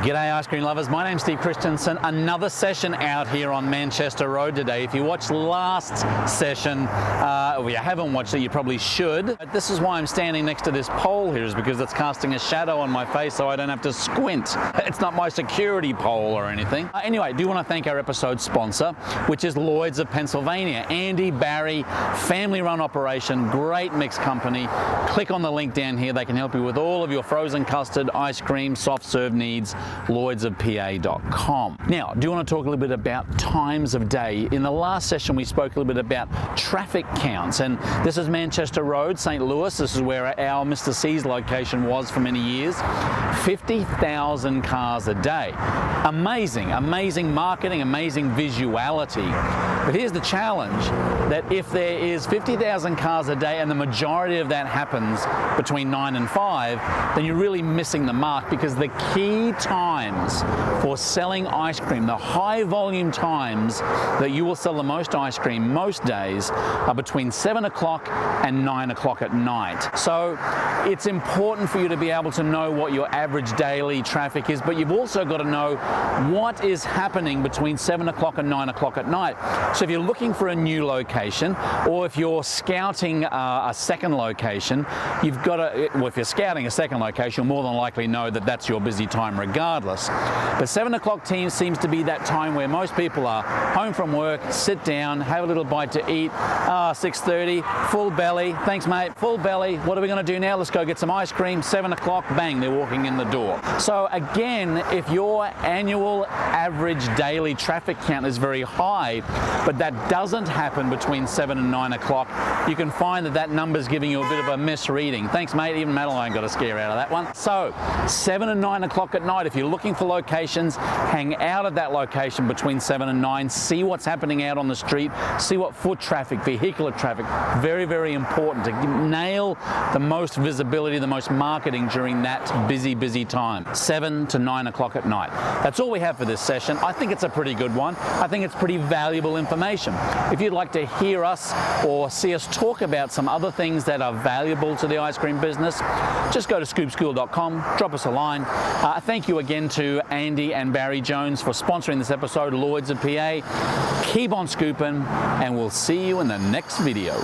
G'day ice cream lovers, my name's Steve Christensen. Another session out here on Manchester Road today. If you watched last session, if you haven't watched it, you probably should. This is why I'm standing next to this pole here, is because it's casting a shadow on my face so I don't have to squint. It's not my security pole or anything. Anyway, I do want to thank our episode sponsor, which is Lloyd's of Pennsylvania. Andy, Barry, family-run operation, great mix company. Click on the link down here. They can help you with all of your frozen custard, ice cream, soft serve needs. lloydsofpa.com. Now, I do want to talk a little bit about times of day. In the last session, we spoke a little bit about traffic counts, and this is Manchester Road, St. Louis. This is where our Mr. C's location was for many years. 50,000 cars a day. Amazing, amazing marketing, amazing visuality. But here's the challenge, that if there is 50,000 cars a day and the majority of that happens between 9 and 5, then you're really missing the mark, because the key times for selling ice cream, the high volume times that you will sell the most ice cream most days, are between 7 o'clock and 9 o'clock at night. So it's important for you to be able to know what your average daily traffic is, but you've also got to know what is happening between 7 o'clock and 9 o'clock at night. So if you're looking for a new location, or if you're scouting a second location, you've got to, well, if you're scouting a second location, you'll more than likely know that that's your busy time regardless. But 7 o'clock seems to be that time where most people are home from work, sit down, have a little bite to eat. 6:30, full belly. Thanks, mate. Full belly. What are we going to do now? Let's go get some ice cream. 7 o'clock, bang, they're walking in the door. So again, if your annual average daily traffic count is very high, but that doesn't happen between 7 and 9 o'clock, you can find that that number's giving you a bit of a misreading. Thanks, mate. Even Madeline got a scare out of that one. So 7 and 9 o'clock at night, if you're looking for locations, hang out at that location between 7 and 9, see what's happening out on the street, see what foot traffic, vehicular traffic. Very, very important to nail the most visibility, the most marketing during that busy time. 7 to 9 o'clock at night. That's all we have for this session. I think it's a pretty good one. I think it's pretty valuable information. If you'd like to hear us or see us talk about some other things that are valuable to the ice cream business, just go to scoopschool.com, drop us a line. Thank you again to Andy and Barry Jones for sponsoring this episode, Lloyd's of PA. Keep on scooping, and we'll see you in the next video.